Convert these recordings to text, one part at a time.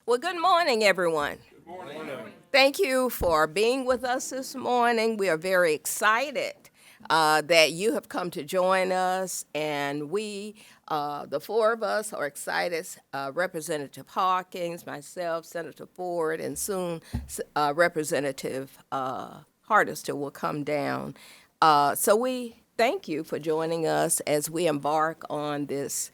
Well, good morning, everyone. Thank you for being with us this morning. We are very excited that you have come to join us, and the four of us, are excited. Representative Hawkins, myself, Senator Ford, and soon Representative Hardister will come down. So we thank you for joining us as we embark on this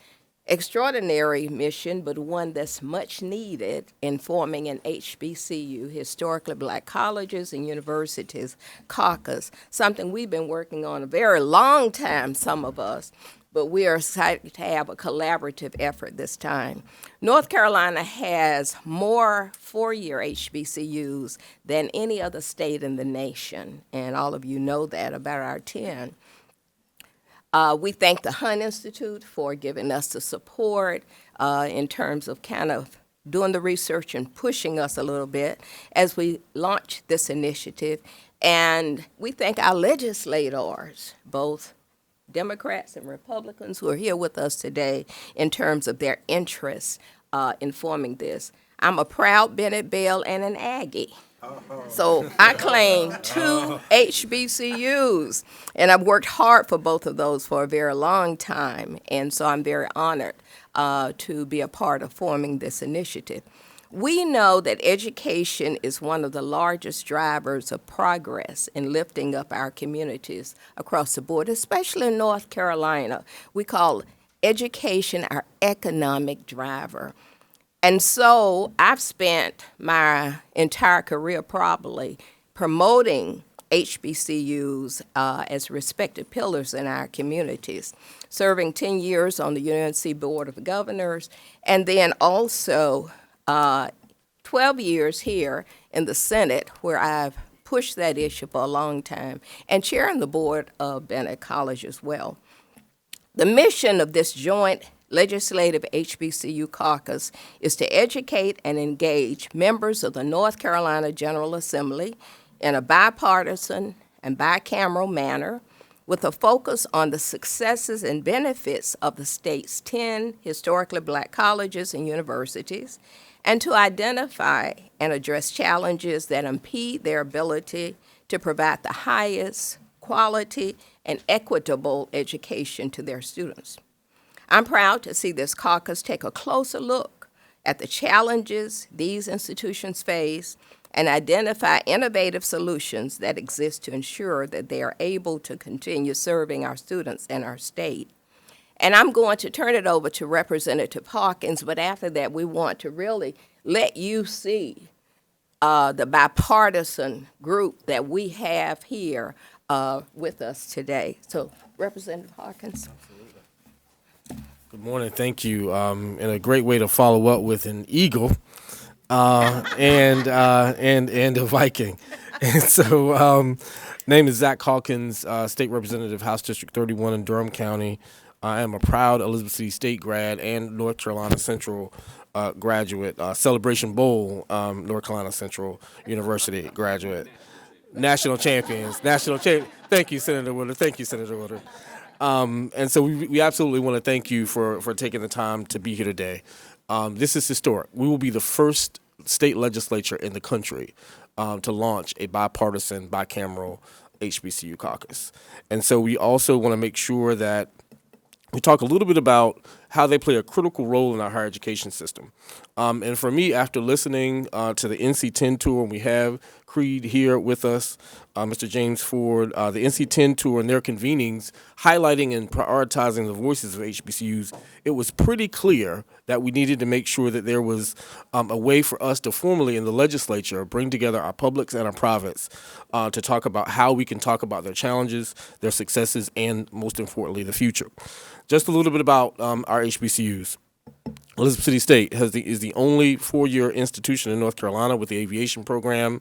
extraordinary mission, but one that's much needed in forming an HBCU, Historically Black Colleges and Universities Caucus, something we've been working on a very long time, some of us, but we are excited to have a collaborative effort this time. North Carolina has more four-year HBCUs than any other state in the nation, and all of you know that about our 10. We thank the Hunt Institute for giving us the support in terms of kind of doing the research and pushing us a little bit as we launch this initiative. And we thank our legislators, both Democrats and Republicans, who are here with us today in terms of their interest in forming this. I'm a proud Bennett Belle and an Aggie. So I claim 2 HBCUs, and I've worked hard for both of those for a very long time, and so I'm very honored to be a part of forming this initiative. We know that education is one of the largest drivers of progress in lifting up our communities across the board, especially in North Carolina. We call education our economic driver. And so I've spent my entire career probably promoting HBCUs as respected pillars in our communities, serving 10 years on the UNC Board of Governors, and then also 12 years here in the Senate, where I've pushed that issue for a long time, and chairing the board of Bennett College as well. The mission of this joint legislative HBCU caucus is to educate and engage members of the North Carolina General Assembly in a bipartisan and bicameral manner with a focus on the successes and benefits of the state's 10 historically black colleges and universities, and to identify and address challenges that impede their ability to provide the highest quality and equitable education to their students. I'm proud to see this caucus take a closer look at the challenges these institutions face and identify innovative solutions that exist to ensure that they are able to continue serving our students and our state. And I'm going to turn it over to Representative Hawkins, but after that, we want to really let you see the bipartisan group that we have here with us today. So, Representative Hawkins. Good morning. Thank you. And a great way to follow up with an eagle and a Viking. And so, name is Zach Hawkins, State Representative, House District 31 in Durham County. I am a proud Elizabeth City State grad and North Carolina Central graduate. Celebration Bowl, North Carolina Central University graduate. National champions. Thank you, Senator Woodard. And so we absolutely want to thank you for taking the time to be here today. This is historic. We will be the first state legislature in the country to launch a bipartisan, bicameral HBCU caucus. And so we also want to make sure that we talk a little bit about how they play a critical role in our higher education system. And for me, after listening to the NC-10 tour, and we have Creed here with us, Mr. James Ford, the NC-10 tour and their convenings, highlighting and prioritizing the voices of HBCUs, it was pretty clear that we needed to make sure that there was a way for us to formally in the legislature bring together our publics and our privates to talk about how we can talk about their challenges, their successes, and most importantly, the future. Just a little bit about our HBCUs. Elizabeth City State is the only four-year institution in North Carolina with the aviation program.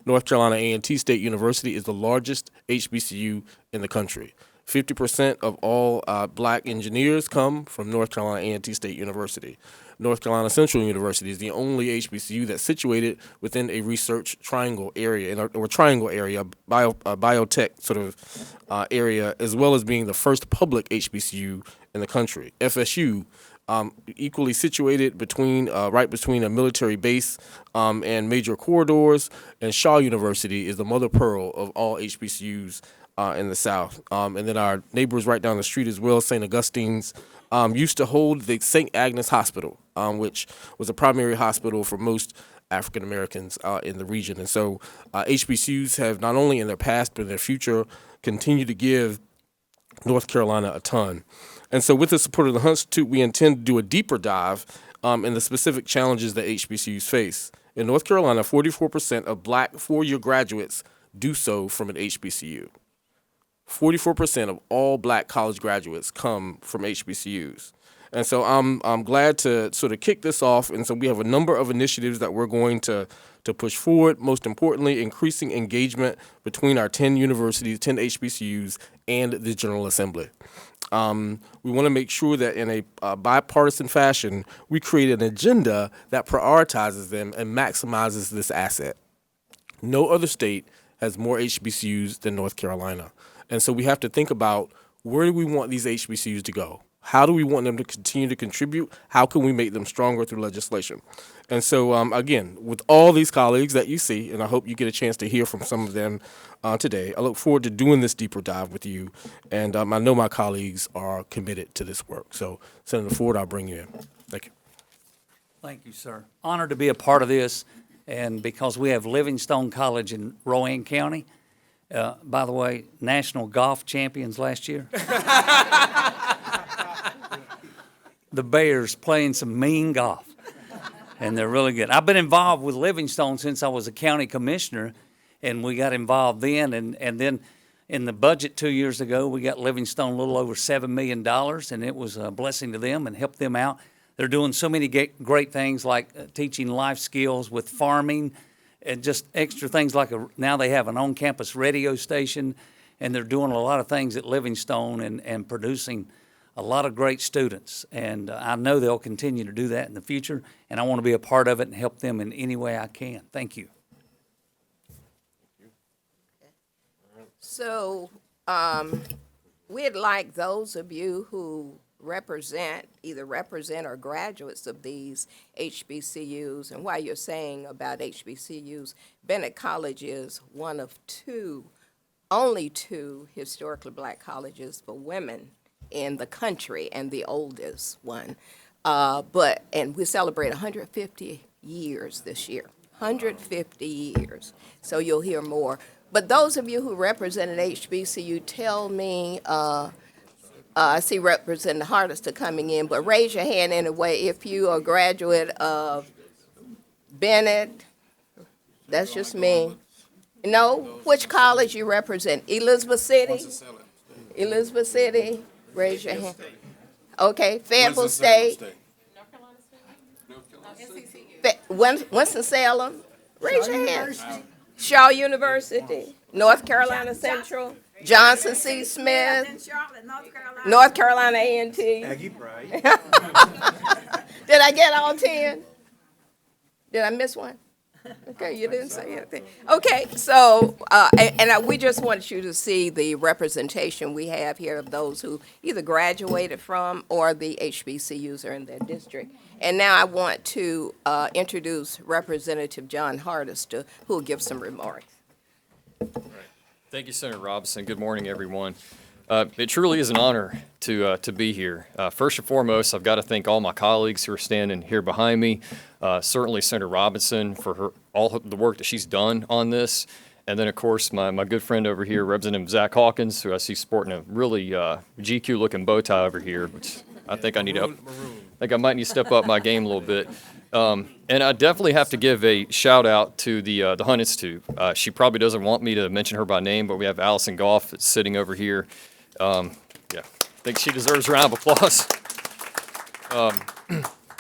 North Carolina A&T State University is the largest HBCU in the country. 50% of all black engineers come from North Carolina A&T State University. North Carolina Central University is the only HBCU that's situated within a research triangle area, or triangle area, biotech sort of area, as well as being the first public HBCU in the country. FSU equally situated between right between a military base and major corridors. And Shaw University is the mother pearl of all HBCUs in the South. And then our neighbors right down the street as well, St. Augustine's, used to hold the St. Agnes Hospital, which was a primary hospital for most African Americans in the region. And so HBCUs have not only in their past but in their future continue to give North Carolina a ton. And so with the support of the Hunt Institute, we intend to do a deeper dive in the specific challenges that HBCUs face. In North Carolina, 44% of black four-year graduates do so from an HBCU. 44% of all black college graduates come from HBCUs. And so I'm glad to sort of kick this off. And so we have a number of initiatives that we're going to push forward. Most importantly, increasing engagement between our 10 universities, 10 HBCUs, and the General Assembly. We want to make sure that in a bipartisan fashion, we create an agenda that prioritizes them and maximizes this asset. No other state has more HBCUs than North Carolina. And so we have to think about, where do we want these HBCUs to go? How do we want them to continue to contribute? How can we make them stronger through legislation? And so, again, with all these colleagues that you see, and I hope you get a chance to hear from some of them today, I look forward to doing this deeper dive with you. And I know my colleagues are committed to this work. So, Senator Ford, I'll bring you in. Thank you. Thank you, sir. Honored to be a part of this, and because we have Livingstone College in Rowan County. By the way, national golf champions last year. The Bears playing some mean golf, and they're really good. I've been involved with Livingstone since I was a county commissioner, and we got involved then. And then in the budget 2 years ago, we got Livingstone a little over $7 million, and it was a blessing to them and helped them out. They're doing so many great things like teaching life skills with farming and just extra things like now they have an on-campus radio station, and they're doing a lot of things at Livingstone and producing a lot of great students. And I know they'll continue to do that in the future, and I want to be a part of it and help them in any way I can. Thank you. So we'd like those of you who either represent or graduates of these HBCUs, and while you're saying about HBCUs, Bennett College is one of only two historically black colleges for women in the country, and the oldest one. And we celebrate 150 years this year, 150 years. So you'll hear more. But those of you who represent an HBCU, tell me, I see Representative Hardester coming in, but raise your hand anyway if you are a graduate of Bennett. That's just me. No, which college you represent? Elizabeth City? Elizabeth City, raise your hand. Okay, Fayetteville State. Winston-Salem, raise your hand. Shaw University, North Carolina Central, Johnson C. Smith, North Carolina A&T. Aggie Pride. Did I get all 10? Did I miss one? Okay, you didn't say anything. Okay, so, we just want you to see the representation we have here of those who either graduated from or the HBCUs are in their district. And now I want to introduce Representative John Hardester, who will give some remarks. Thank you, Senator Robinson. Good morning, everyone. It truly is an honor to be here. First and foremost, I've got to thank all my colleagues who are standing here behind me. Certainly Senator Robinson for all the work that she's done on this. And then, of course, my good friend over here, Representative Zach Hawkins, who I see sporting a really GQ-looking bow tie over here, which I think I might need to step up my game a little bit. And I definitely have to give a shout out to the Hunt Institute. She probably doesn't want me to mention her by name, but we have Allison Goff that's sitting over here. I think she deserves a round of applause.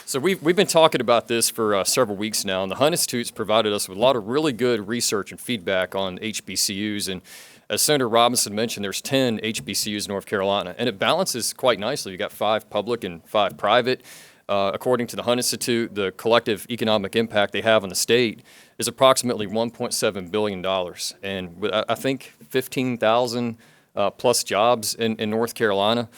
So we've been talking about this for several weeks now, and the Hunt Institute's provided us with a lot of really good research and feedback on HBCUs. And as Senator Robinson mentioned, there's 10 HBCUs in North Carolina, and it balances quite nicely. You got 5 public and 5 private. According to the Hunt Institute, the collective economic impact they have on the state is approximately $1.7 billion. And with, I think, 15,000 plus jobs in North Carolina,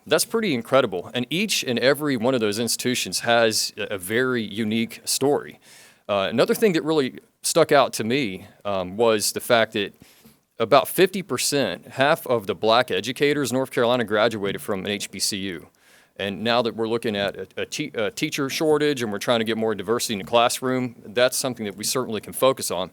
That's pretty incredible. And each and every one of those institutions has a very unique story. Another thing that really stuck out to me was the fact that about 50%, half of the black educators in North Carolina graduated from an HBCU. And now that we're looking at a teacher shortage and we're trying to get more diversity in the classroom, that's something that we certainly can focus on.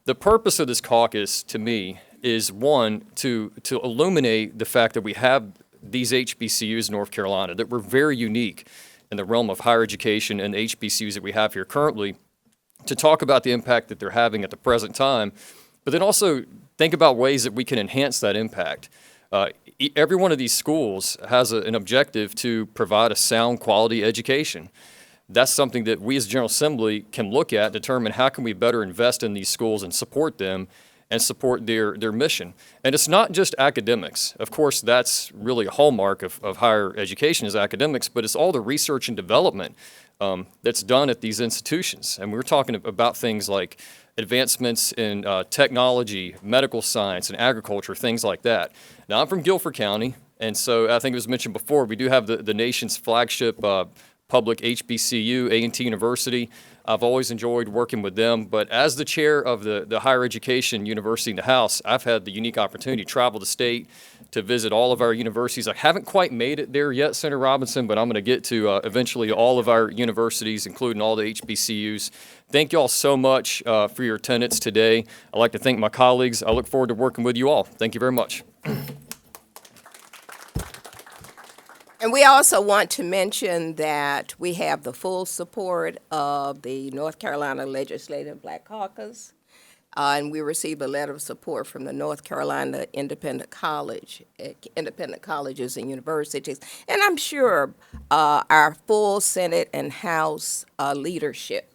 The purpose of this caucus, to me, is one, to illuminate the fact that we have these HBCUs in North Carolina, that we're very unique in the realm of higher education and the HBCUs that we have here currently, to talk about the impact that they're having at the present time, but then also think about ways that we can enhance that impact. Every one of these schools has an objective to provide a sound quality education. That's something that we as General Assembly can look at, determine how can we better invest in these schools and support them and support their mission. And it's not just academics. Of course, that's really a hallmark of higher education is academics, but it's all the research and development that's done at these institutions. And we're talking about things like advancements in technology, medical science, and agriculture, things like that. Now, I'm from Guilford County, and so I think it was mentioned before, we do have the nation's flagship public HBCU, A&T University. I've always enjoyed working with them, but as the chair of the Higher Education University in the House, I've had the unique opportunity to travel the state to visit all of our universities. I haven't quite made it there yet, Senator Robinson, but I'm going to get to eventually all of our universities, including all the HBCUs. Thank you all so much for your attendance today. I'd like to thank my colleagues. I look forward to working with you all. Thank you very much. And we also want to mention that we have the full support of the North Carolina Legislative Black Caucus, and we received a letter of support from the North Carolina Independent Colleges and Universities. And I'm sure our full Senate and House leadership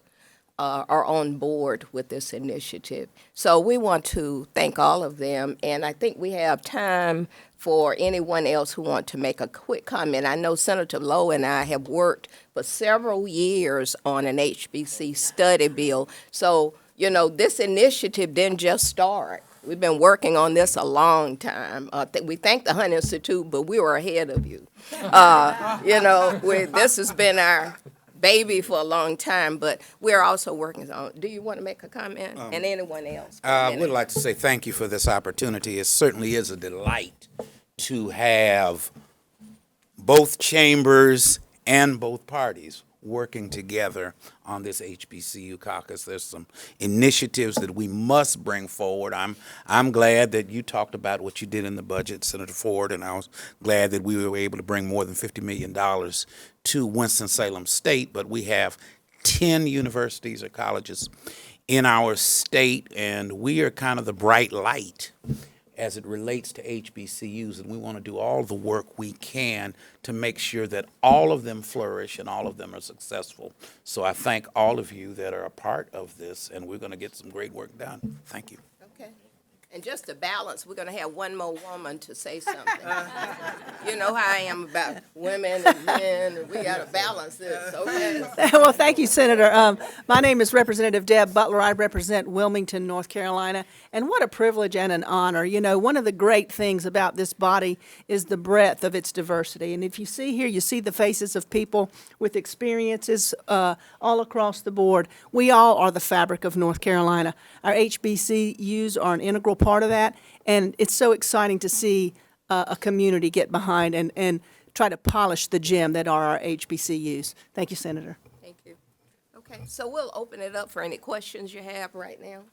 are on board with this initiative. So we want to thank all of them, and I think we have time for anyone else who want to make a quick comment. I know Senator Lowe and I have worked for several years on an HBC study bill. So, you know, this initiative didn't just start. We've been working on this a long time. We thank the Hunt Institute, but we were ahead of you. This has been our baby for a long time, but we're also working on. Do you want to make a comment? And anyone else? I would like to say thank you for this opportunity. It certainly is a delight to have both chambers and both parties working together on this HBCU caucus. There's some initiatives that we must bring forward. I'm glad that you talked about what you did in the budget, Senator Ford, and I was glad that we were able to bring more than $50 million to Winston-Salem State, but we have 10 universities or colleges in our state, and we are kind of the bright light as it relates to HBCUs, and we want to do all the work we can to make sure that all of them flourish and all of them are successful. So I thank all of you that are a part of this, and we're going to get some great work done. Thank you. Okay. And just to balance, we're going to have one more woman to say something. You know how I am about women and men, and we got to balance this, okay? Well, thank you, Senator. My name is Representative Deb Butler. I represent Wilmington, North Carolina, and what a privilege and an honor. You know, one of the great things about this body is the breadth of its diversity. And if you see here, you see the faces of people with experiences all across the board. We all are the fabric of North Carolina. Our HBCUs are an integral part of that, and it's so exciting to see a community get behind and try to polish the gem that are our HBCUs. Thank you, Senator. Thank you. Okay, so we'll open it up for any questions you have right now.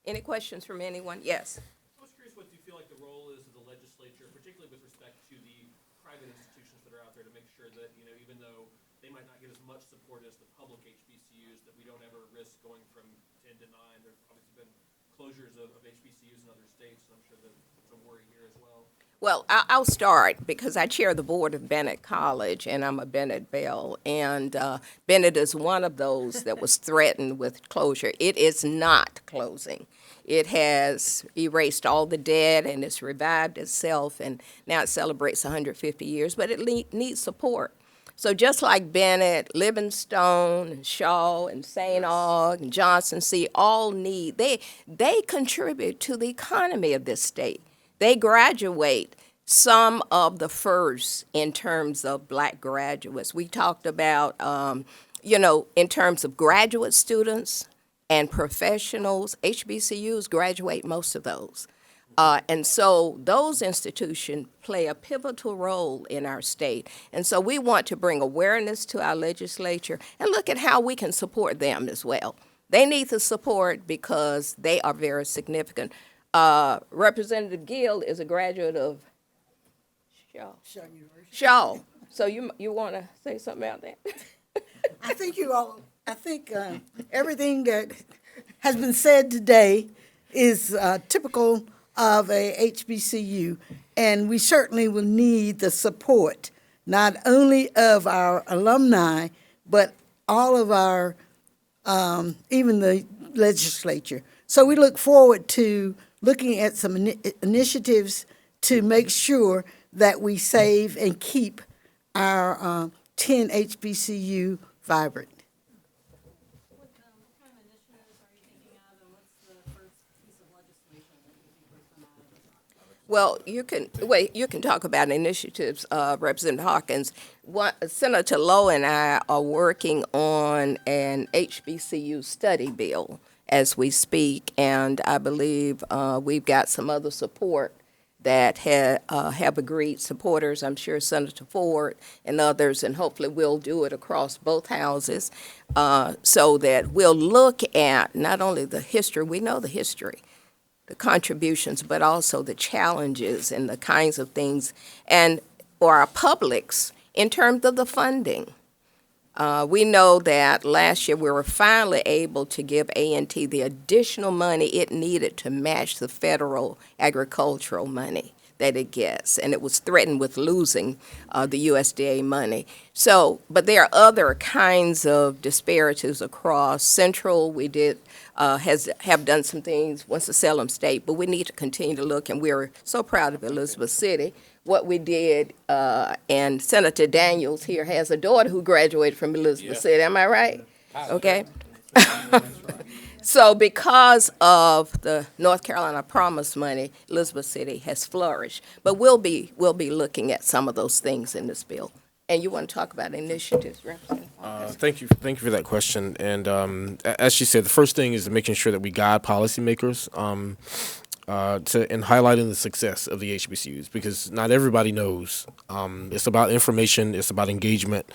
Any questions from anyone? Yes. I was curious, what do you feel like the role is of the legislature, particularly with respect to the private institutions that are out there, to make sure that, you know, even though they might not get as much support as the public HBCUs, that we don't ever risk going from 10 to 9. There's obviously been closures of HBCUs in other states, and I'm sure that it's a worry here as well. Well, I'll start because I chair the board of Bennett College, and I'm a Bennett Belle, and Bennett is one of those that was threatened with closure. It is not closing. It has erased all the dead, and it's revived itself, and now it celebrates 150 years, but it needs support. So just like Bennett, Livingstone, and Shaw, and St. Aug, and Johnson C. all need, they contribute to the economy of this state. They graduate some of the first in terms of black graduates. We talked about, in terms of graduate students and professionals, HBCUs graduate most of those. And so those institutions play a pivotal role in our state. And so we want to bring awareness to our legislature and look at how we can support them as well. They need the support because they are very significant. Representative Gill is a graduate of Shaw University. Shaw. So you want to say something about that? I think everything that has been said today is typical of a HBCU, and we certainly will need the support, not only of our alumni, but all of our, even the legislature. So we look forward to looking at some initiatives to make sure that we save and keep our 10 HBCU vibrant. What kind of initiatives are you thinking of, and what's the first piece of legislation that you think would come out of this? Well, you can talk about initiatives, Representative Hawkins. Senator Lowe and I are working on an HBCU study bill as we speak, and I believe we've got some other support that have agreed supporters. I'm sure Senator Ford and others, and hopefully we'll do it across both houses, so that we'll look at not only the history, we know the history, the contributions, but also the challenges and the kinds of things, and for our publics in terms of the funding. We know that last year we were finally able to give A&T the additional money it needed to match the federal agricultural money that it gets, and it was threatened with losing the USDA money. So, but there are other kinds of disparities across Central. We have done some things, Winston-Salem State, but we need to continue to look, and we're so proud of Elizabeth City, what we did, and Senator Daniels here has a daughter who graduated from Elizabeth City, am I right? Okay. So because of the North Carolina Promise money, Elizabeth City has flourished. But we'll be looking at some of those things in this bill. And you want to talk about initiatives, Representative? Thank you for that question. And as she said, the first thing is making sure that we guide policymakers in highlighting the success of the HBCUs, because not everybody knows. It's about information. It's about engagement.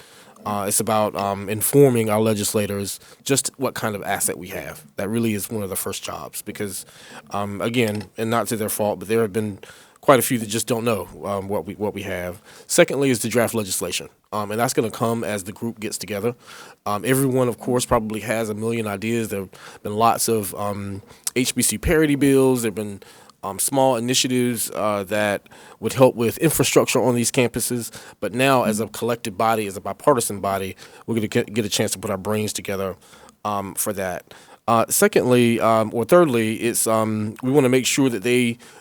It's about informing our legislators just what kind of asset we have. That really is one of the first jobs, because, again, and not to their fault, but there have been quite a few that just don't know what we have. Secondly is to draft legislation, and that's going to come as the group gets together. Everyone, of course, probably has a million ideas. There have been lots of HBC parity bills. There have been small initiatives that would help with infrastructure on these campuses. But now, as a collective body, as a bipartisan body, we're going to get a chance to put our brains together for that. Secondly, or thirdly, it's we want to make sure that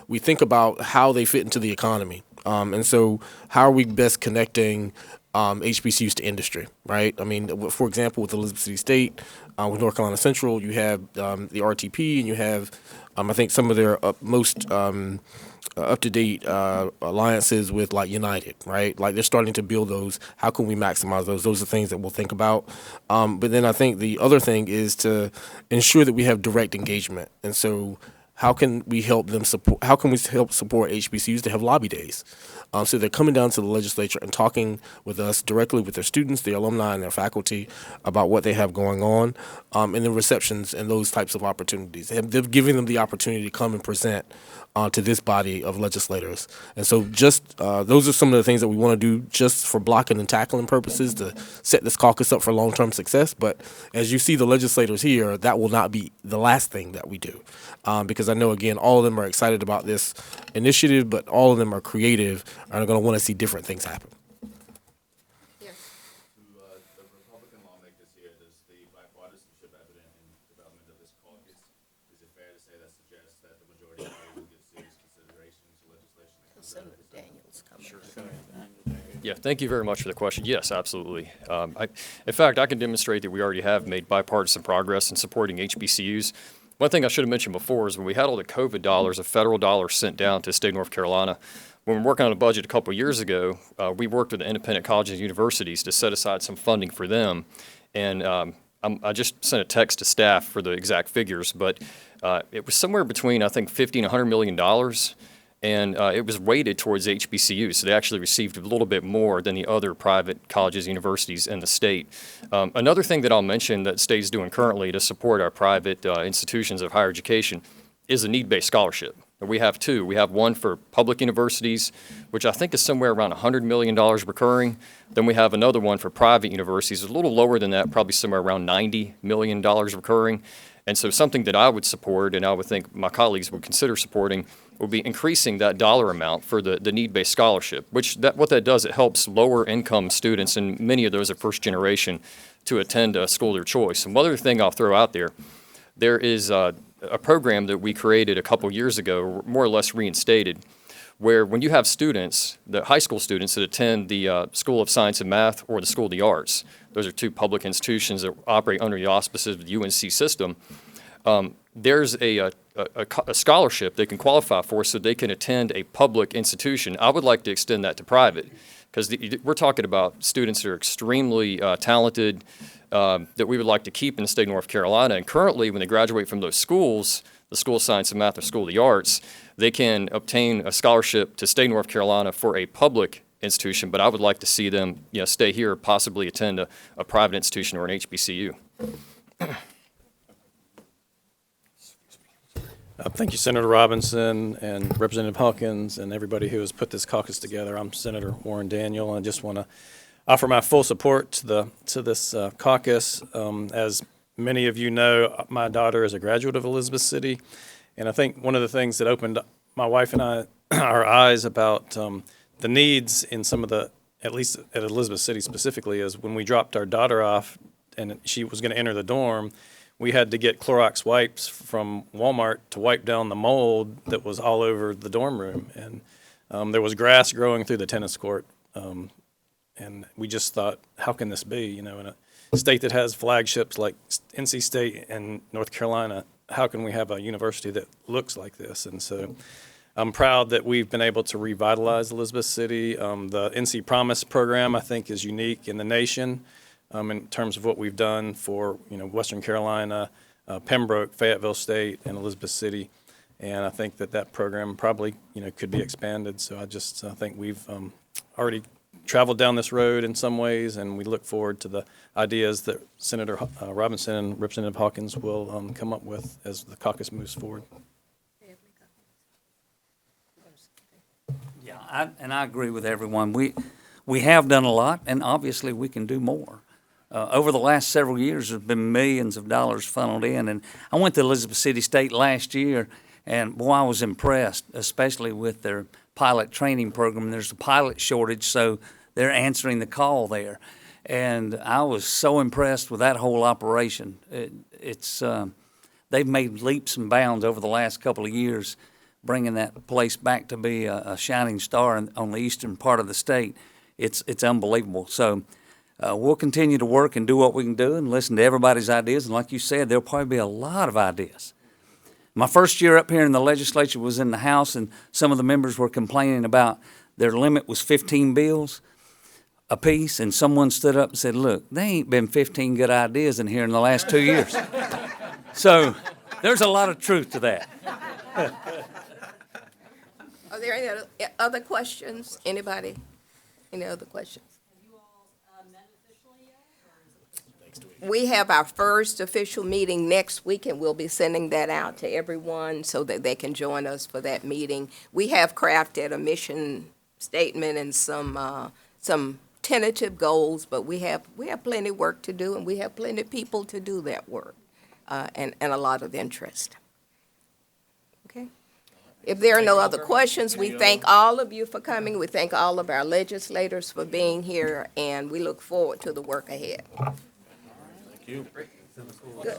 we think about how they fit into the economy. And so how are we best connecting HBCUs to industry, right? I mean, for example, with Elizabeth City State, with North Carolina Central, you have the RTP, and you have, I think, some of their most up-to-date alliances with, like, United, right? Like, they're starting to build those. How can we maximize those? Those are things that we'll think about. But then I think the other thing is to ensure that we have direct engagement. And so how can we help them support? How can we help support HBCUs to have lobby days? So they're coming down to the legislature and talking with us directly, with their students, their alumni, and their faculty about what they have going on, and the receptions and those types of opportunities. And they're giving them the opportunity to come and present to this body of legislators. And so just those are some of the things that we want to do just for blocking and tackling purposes to set this caucus up for long-term success. But as you see the legislators here, that will not be the last thing that we do, because I know, again, all of them are excited about this initiative, but all of them are creative and are going to want to see different things happen. The Republican lawmakers here, does the bipartisanship evident in development of this caucus? Is it fair to say that suggests that the majority party will give serious consideration to legislation that comes out of this? Yeah, thank you very much for the question. Yes, absolutely. In fact, I can demonstrate that we already have made bipartisan progress in supporting HBCUs. One thing I should have mentioned before is when we had all the COVID dollars, the federal dollars sent down to the state of North Carolina, when we were working on a budget a couple of years ago, we worked with the independent colleges and universities to set aside some funding for them. And I just sent a text to staff for the exact figures, but it was somewhere between, I think, $50 and $100 million. And it was weighted towards HBCUs, so they actually received a little bit more than the other private colleges and universities in the state. Another thing that I'll mention that the state is doing currently to support our private institutions of higher education is a need-based scholarship. We have two. We have one for public universities, which I think is somewhere around $100 million recurring. Then we have another one for private universities, a little lower than that, probably somewhere around $90 million recurring. And so something that I would support, and I would think my colleagues would consider supporting, would be increasing that dollar amount for the need-based scholarship, what that does, it helps lower income students, and many of those are first generation, to attend a school of their choice. And one other thing I'll throw out there is a program that we created a couple years ago, more or less reinstated, where when you have students, the high school students that attend the School of Science and Math or the School of the Arts, those are two public institutions that operate under the auspices of the UNC system, there's a scholarship they can qualify for so they can attend a public institution. I would like to extend that to private, because we're talking about students that are extremely talented, that we would like to keep in the state of North Carolina. And currently, when they graduate from those schools, the School of Science and Math or School of the Arts, they can obtain a scholarship to stay in North Carolina for a public institution, but I would like to see them stay here or possibly attend a private institution or an HBCU. Thank you, Senator Robinson and Representative Hawkins and everybody who has put this caucus together. I'm Senator Warren Daniel, and I just want to offer my full support to this caucus. As many of you know, my daughter is a graduate of Elizabeth City, and I think one of the things that opened my wife and I our eyes about the needs in some of the, at least at Elizabeth City specifically, is when we dropped our daughter off and she was going to enter the dorm, we had to get Clorox wipes from Walmart to wipe down the mold that was all over the dorm room. And there was grass growing through the tennis court. And we just thought, how can this be? In a state that has flagships like NC State and North Carolina, how can we have a university that looks like this? And so I'm proud that we've been able to revitalize Elizabeth City. The NC Promise program, I think, is unique in the nation. In terms of what we've done for Western Carolina, Pembroke, Fayetteville State, and Elizabeth City, and I think that program probably could be expanded. So I just think we've already traveled down this road in some ways, and we look forward to the ideas that Senator Robinson and Representative Hawkins will come up with as the caucus moves forward. Yeah, I agree with everyone. We have done a lot, and obviously we can do more. Over the last several years, there's been millions of dollars funneled in, and I went to Elizabeth City State last year, and boy, I was impressed, especially with their pilot training program. There's a pilot shortage, so they're answering the call there, and I was so impressed with that whole operation. They've made leaps and bounds over the last couple of years, bringing that place back to be a shining star on the eastern part of the state. It's unbelievable. So. We'll continue to work and do what we can do and listen to everybody's ideas. And like you said, there'll probably be a lot of ideas. My first year up here in the legislature was in the House, and some of the members were complaining about their limit was 15 bills apiece, and someone stood up and said, look, there ain't been 15 good ideas in here in the last 2 years. So there's a lot of truth to that. Are there any other questions? Anybody? Any other questions? We have our first official meeting next week, and we'll be sending that out to everyone so that they can join us for that meeting. We have crafted a mission statement and some tentative goals, but we have plenty of work to do, and we have plenty of people to do that work, and a lot of interest. Okay. If there are no other questions, we thank all of you for coming. We thank all of our legislators for being here, and we look forward to the work ahead. Thank you. Good.